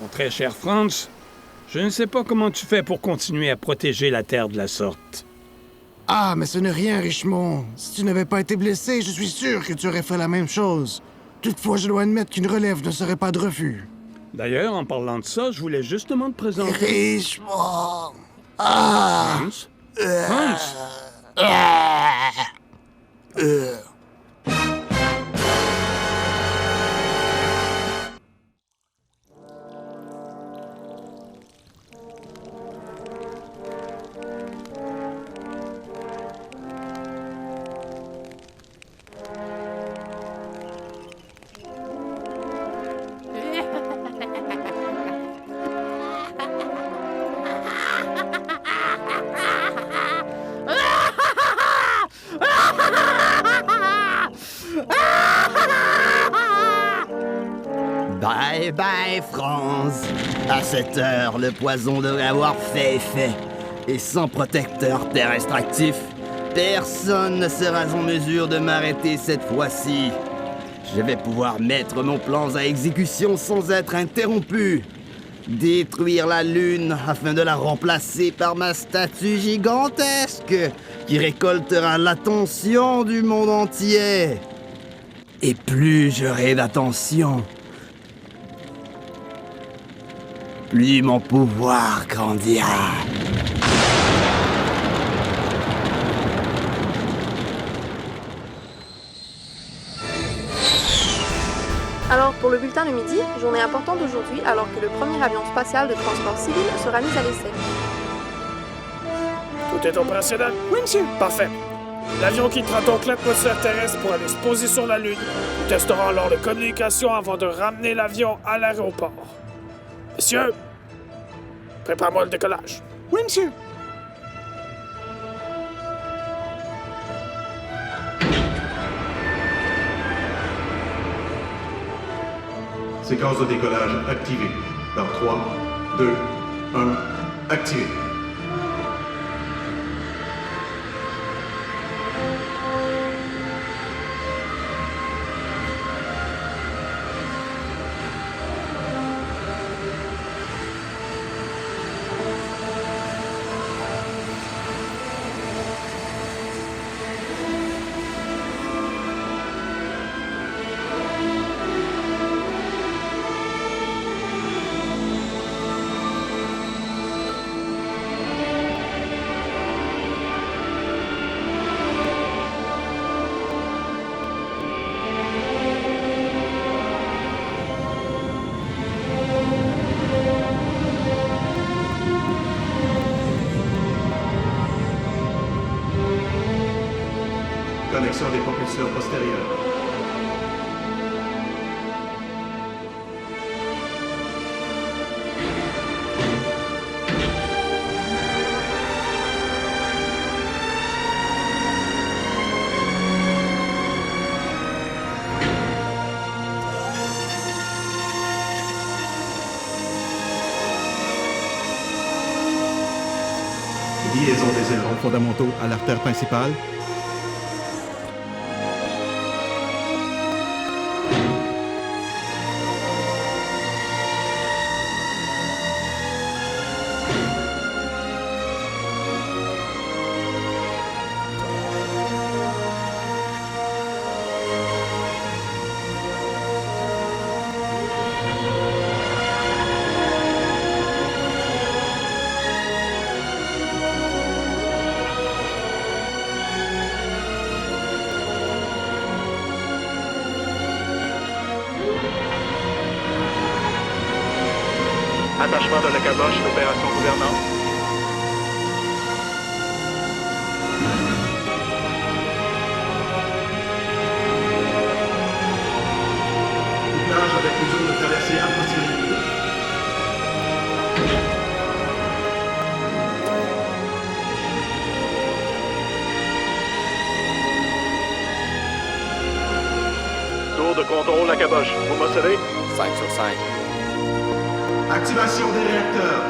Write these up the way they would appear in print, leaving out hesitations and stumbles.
Mon très cher Franz, je ne sais pas comment tu fais pour continuer à protéger la Terre de la sorte. Ah, mais ce n'est rien, Richemont. Si tu n'avais pas été blessé, je suis sûr que tu aurais fait la même chose. Toutefois, je dois admettre qu'une relève ne serait pas de refus. D'ailleurs, en parlant de ça, je voulais justement te présenter... Richemont! Ah! Franz? Franz? Bye bye, Franz. À cette heure, le poison devrait avoir fait effet. Et sans protecteur terrestre actif, personne ne sera en mesure de m'arrêter cette fois-ci. Je vais pouvoir mettre mon plan à exécution sans être interrompu. Détruire la Lune afin de la remplacer par ma statue gigantesque qui récoltera l'attention du monde entier. Et plus j'aurai d'attention, plus mon pouvoir grandira. Alors, pour le bulletin de midi, journée importante aujourd'hui alors que le premier avion spatial de transport civil sera mis à l'essai. Tout est opérationnel? Oui, monsieur. Parfait. L'avion quittera donc l'atmosphère terrestre pour aller se poser sur la Lune. Nous testerons alors les communications avant de ramener l'avion à l'aéroport. Messieurs, prépare-moi le décollage. Oui, monsieur. Séquence de décollage activée. Dans 3, 2, 1, activé. Connexion des propulseurs postérieurs. Liaison des ailerons fondamentaux à l'artère principale. Attachement de la caboche, opération gouvernante. Couplage avec les zones de traversée atmosphérique. Tour de contrôle la caboche. Vous m'observez? 5 sur 5. Activation des réacteurs.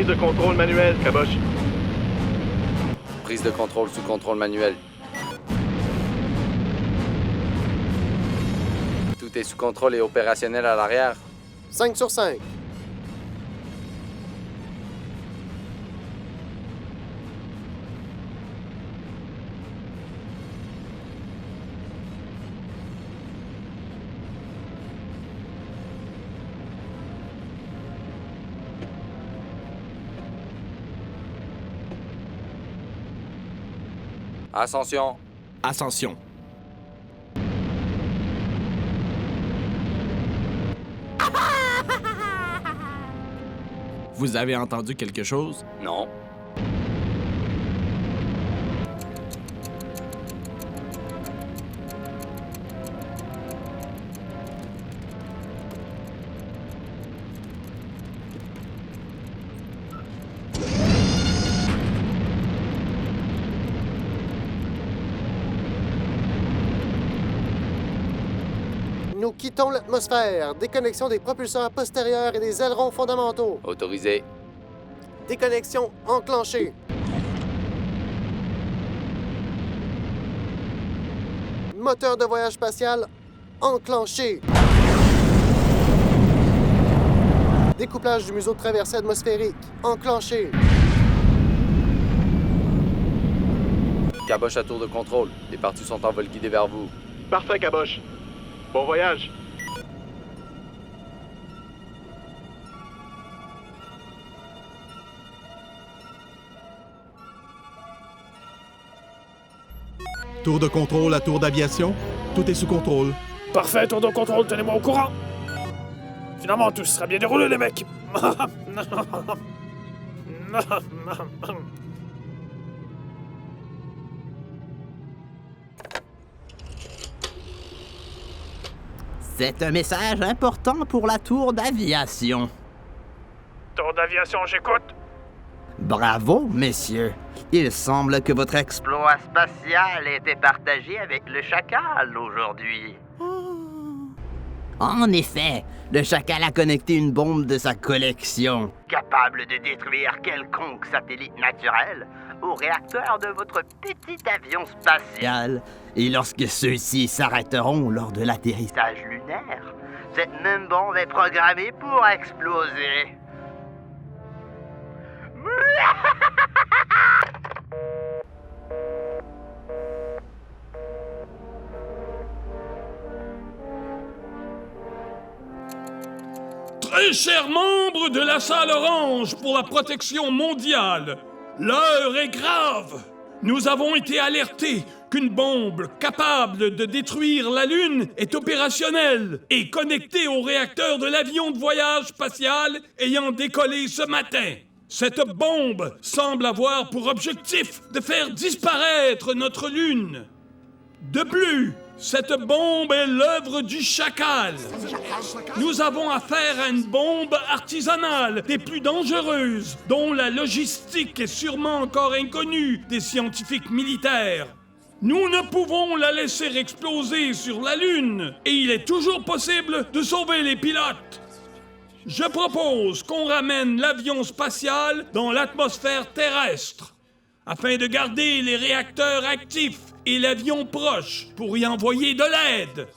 Prise de contrôle manuel, Caboche. Prise de contrôle sous contrôle manuel. Tout est sous contrôle et opérationnel à l'arrière. 5 sur 5. Ascension. Ascension. Vous avez entendu quelque chose? Non. Nous quittons l'atmosphère. Déconnexion des propulseurs postérieurs et des ailerons fondamentaux. Autorisé. Déconnexion enclenchée. Moteur de voyage spatial enclenché. Découplage du museau de traversée atmosphérique enclenché. Caboche à tour de contrôle. Les parties sont en vol guidé vers vous. Parfait, Caboche. Bon voyage. Tour de contrôle à tour d'aviation. Tout est sous contrôle. Parfait, tour de contrôle, tenez-moi au courant. Finalement, tout sera bien déroulé, les mecs. C'est un message important pour la tour d'aviation. Tour d'aviation, j'écoute. Bravo, messieurs. Il semble que votre exploit spatial ait été partagé avec le Chacal aujourd'hui. En effet, le Chacal a connecté une bombe de sa collection, capable de détruire quelconque satellite naturel, au réacteur de votre petit avion spatial. Et lorsque ceux-ci s'arrêteront lors de l'atterrissage lunaire, cette même bombe est programmée pour exploser. Très chers membres de la salle orange pour la protection mondiale, l'heure est grave. Nous avons été alertés qu'une bombe capable de détruire la Lune est opérationnelle et connectée au réacteur de l'avion de voyage spatial ayant décollé ce matin. Cette bombe semble avoir pour objectif de faire disparaître notre Lune. De plus, cette bombe est l'œuvre du Chacal. Nous avons affaire à une bombe artisanale des plus dangereuses, dont la logistique est sûrement encore inconnue des scientifiques militaires. Nous ne pouvons la laisser exploser sur la Lune, et il est toujours possible de sauver les pilotes. Je propose qu'on ramène l'avion spatial dans l'atmosphère terrestre, afin de garder les réacteurs actifs et l'avion proche pour y envoyer de l'aide.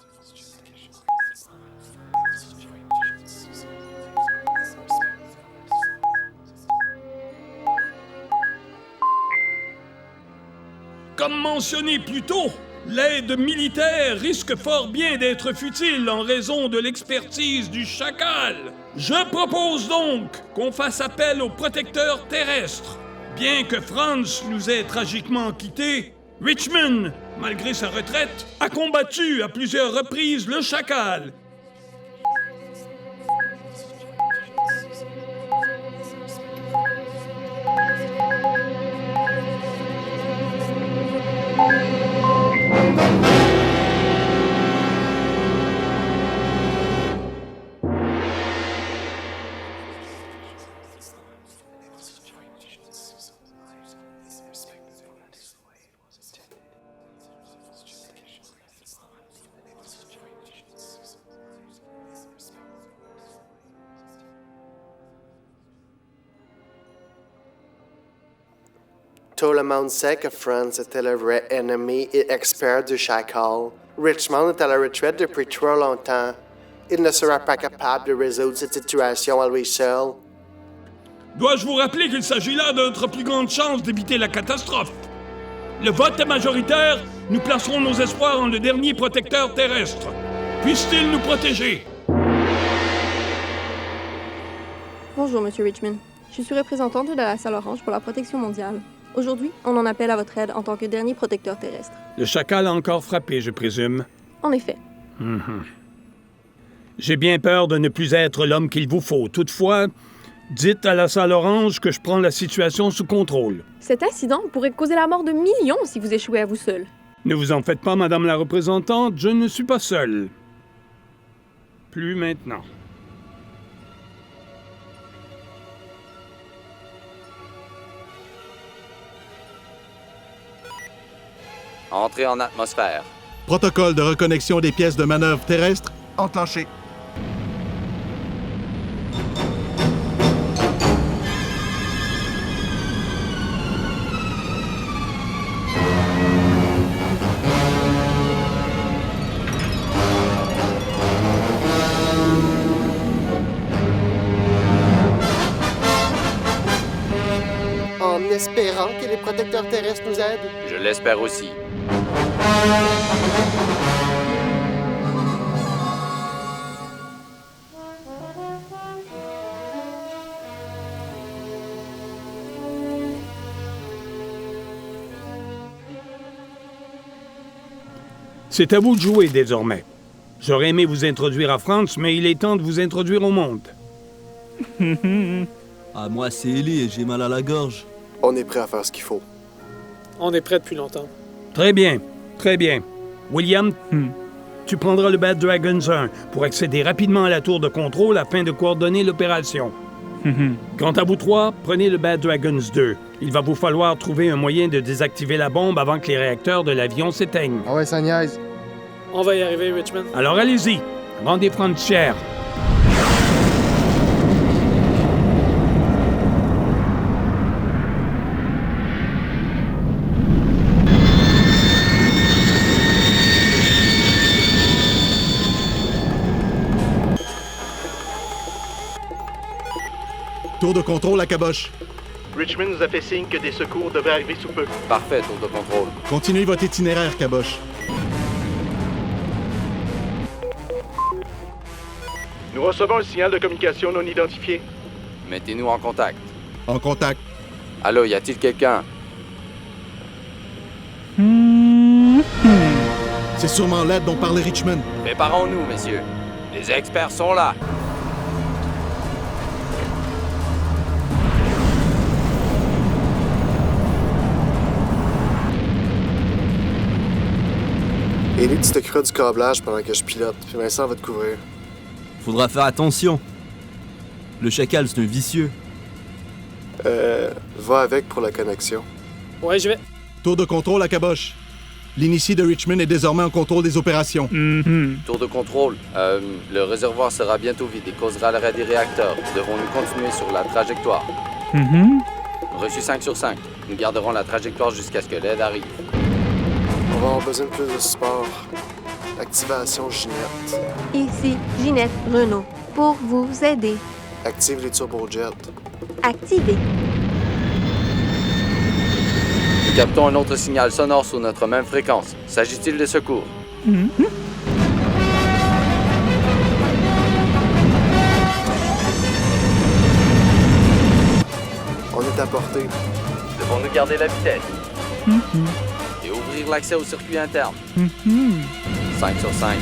Comme mentionné plus tôt, l'aide militaire risque fort bien d'être futile en raison de l'expertise du Chacal. Je propose donc qu'on fasse appel aux protecteurs terrestres. Bien que Franz nous ait tragiquement quittés, Richmond, malgré sa retraite, a combattu à plusieurs reprises le Chacal. Tout le monde sait que Franz était le vrai ennemi et expert du Chacal. Richmond est à la retraite depuis trop longtemps. Il ne sera pas capable de résoudre cette situation à lui seul. Dois-je vous rappeler qu'il s'agit là de notre plus grande chance d'éviter la catastrophe? Le vote est majoritaire, nous placerons nos espoirs en le dernier protecteur terrestre. Puisse-t-il nous protéger? Bonjour, Monsieur Richmond. Je suis représentante de la Salle Orange pour la protection mondiale. Aujourd'hui, on en appelle à votre aide en tant que dernier protecteur terrestre. Le chacal a encore frappé, je présume. En effet. J'ai bien peur de ne plus être l'homme qu'il vous faut. Toutefois, dites à la Salle Orange que je prends la situation sous contrôle. Cet incident pourrait causer la mort de millions si vous échouez à vous seul. Ne vous en faites pas, Madame la représentante, je ne suis pas seul. Plus maintenant. Entrée en atmosphère. Protocole de reconnexion des pièces de manœuvre terrestres Enclenché. En espérant que les protecteurs terrestres nous aident. Je l'espère aussi. C'est à vous de jouer désormais. J'aurais aimé vous introduire à Franz, mais il est temps de vous introduire au monde. Ah, moi, c'est Ellie et j'ai mal à la gorge. On est prêt à faire ce qu'il faut. On est prêt depuis longtemps. Très bien, très bien. William, tu prendras le Bad Dragons 1 pour accéder rapidement à la tour de contrôle afin de coordonner l'opération. Quant à vous trois, prenez le Bad Dragons 2. Il va vous falloir trouver un moyen de désactiver la bombe avant que les réacteurs de l'avion s'éteignent. Ah ouais, ça niaise. On va y arriver, Richmond. Alors allez-y, rendez Franz cher. Tour de contrôle à caboche. Richmond nous a fait signe que des secours devaient arriver sous peu. Parfait, tour de contrôle. Continuez votre itinéraire, caboche. Nous recevons un signal de communication non identifié. Mettez-nous en contact. En contact. Allô, y a-t-il quelqu'un? C'est sûrement l'aide dont parlait Richmond. Préparons-nous, messieurs. Les experts sont là. Ellie, tu t'occuperas du câblage pendant que je pilote, puis Vincent va te couvrir. Faudra faire attention. Le chacal, c'est un vicieux. Va avec pour la connexion. Ouais, je vais. Tour de contrôle à caboche. L'initié de Richmond est désormais en contrôle des opérations. Tour de contrôle. Le réservoir sera bientôt vide et causera l'arrêt des réacteurs. Devons-nous continuer sur la trajectoire? Reçu 5 sur 5. Nous garderons la trajectoire jusqu'à ce que l'aide arrive. On va avoir besoin de plus de support. Activation Ginette. Ici, Ginette Renault, pour vous aider. Active les turbojets. Activez. Nous captons un autre signal sonore sur notre même fréquence. S'agit-il de secours? On est à portée. Devons-nous garder la vitesse? Et ouvrir l'accès au circuit interne? 5 sur 5.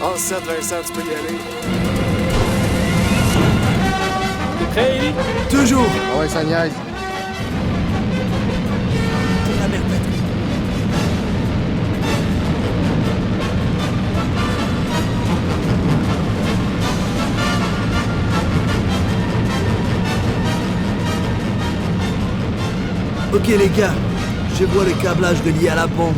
En 7, Vincent, tu peux y aller. T'es prêt, Ellie? Toujours! Ah ouais, ça niaise. Ok les gars, je vois le câblage relié à la bombe.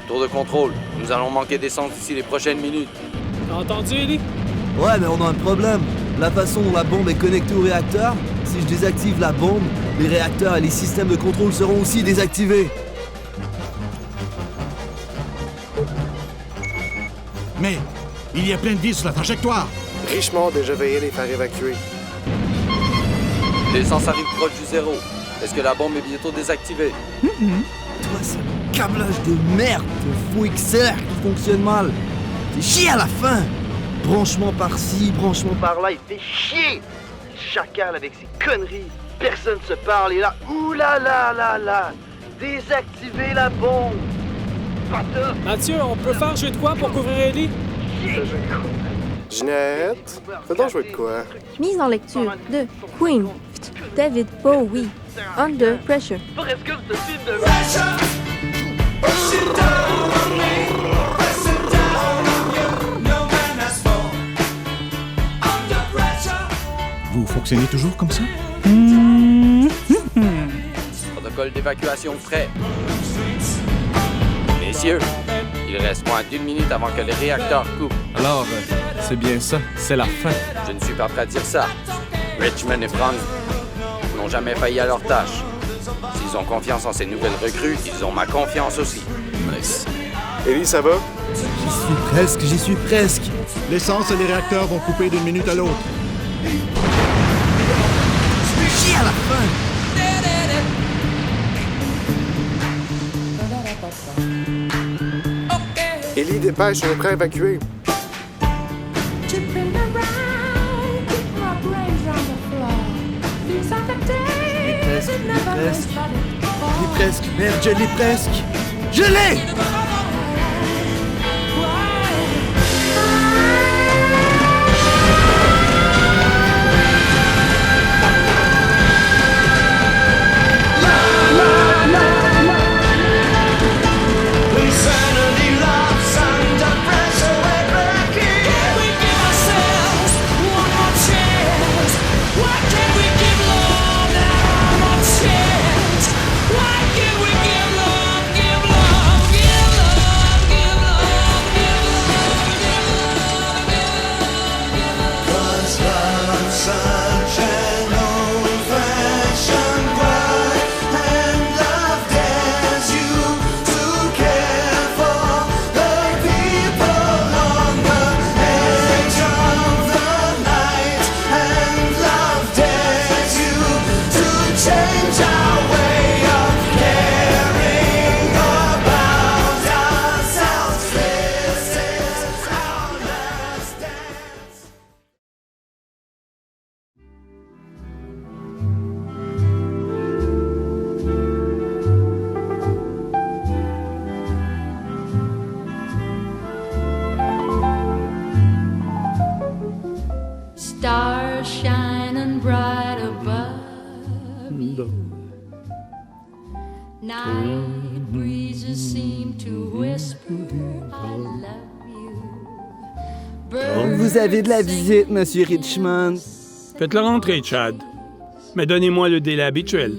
Tour de contrôle. Nous allons manquer d'essence d'ici les prochaines minutes. T'as entendu, Ellie? Ouais, mais on a un problème. La façon dont la bombe est connectée au réacteur, si je désactive la bombe, les réacteurs et les systèmes de contrôle seront aussi désactivés. Mais il y a plein de vies sur la trajectoire. Richmond a déjà veillé les faire évacuer. L'essence arrive proche du zéro. Est-ce que la bombe est bientôt désactivée? Toi, c'est un câblage de merde de faux XR qui fonctionne mal. C'est chier à la fin. Branchement par-ci, branchement par-là, il fait chier. Chacal avec ses conneries. Personne se parle et là, ouh là là là là. Désactiver la bombe. Mathieu, on peut faire jouer de quoi pour couvrir Ellie? Ginette, fais donc jouer de quoi? Mise en lecture de Queen, David Bowie, Under Pressure. Vous fonctionnez toujours comme ça? Protocole d'évacuation prêt. Messieurs, il reste moins d'une minute avant que les réacteurs coupent. Alors, c'est bien ça, c'est la fin. Je ne suis pas prêt à dire ça. Richmond et Franz n'ont jamais failli à leur tâche. S'ils ont confiance en ces nouvelles recrues, ils ont ma confiance aussi. Nice. Ellie, ça va? J'y suis presque. L'essence et les réacteurs vont couper d'une minute à l'autre. Chier à la fin. Ellie, dépêche, on est prêt à évacuer. Il est presque. Merde, je l'ai presque. Je l'ai! Stars shining bright above you. Night breezes seem to whisper, I love you. Vous avez de la visite, Monsieur Richmond. Faites-le rentrer, Chad. Mais donnez-moi le délai habituel.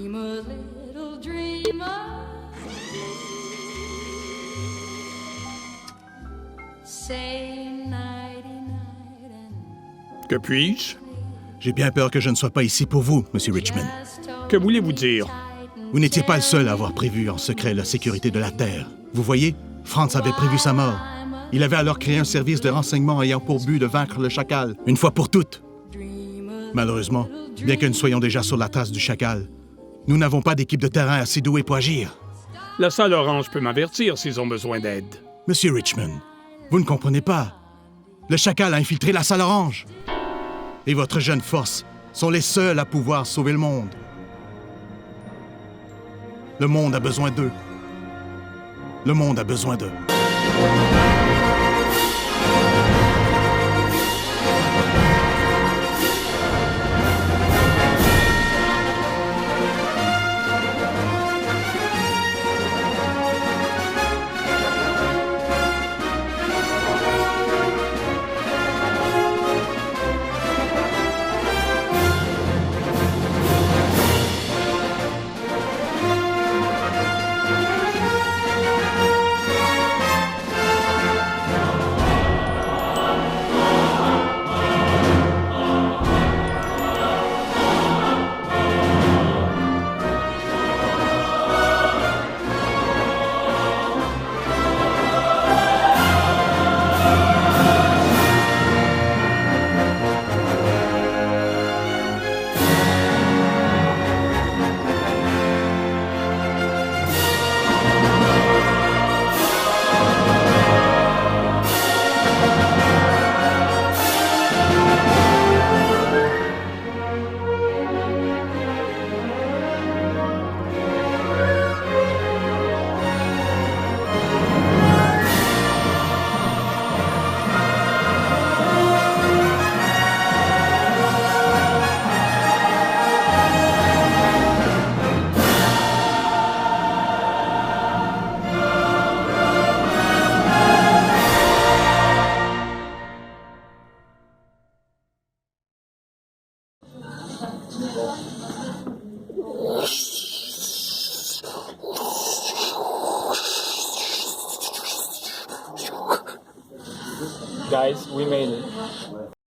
Que puis-je? J'ai bien peur que je ne sois pas ici pour vous, Monsieur Richmond. Que voulez-vous dire? Vous n'étiez pas le seul à avoir prévu en secret la sécurité de la Terre. Vous voyez, Franz avait prévu sa mort. Il avait alors créé un service de renseignement ayant pour but de vaincre le chacal, une fois pour toutes. Malheureusement, bien que nous soyons déjà sur la trace du chacal, nous n'avons pas d'équipe de terrain assez douée pour agir. La salle orange peut m'avertir s'ils ont besoin d'aide. Monsieur Richmond, vous ne comprenez pas. Le chacal a infiltré la salle orange. Et votre jeune force sont les seuls à pouvoir sauver le monde. Le monde a besoin d'eux. Le monde a besoin d'eux. Guys, we made it.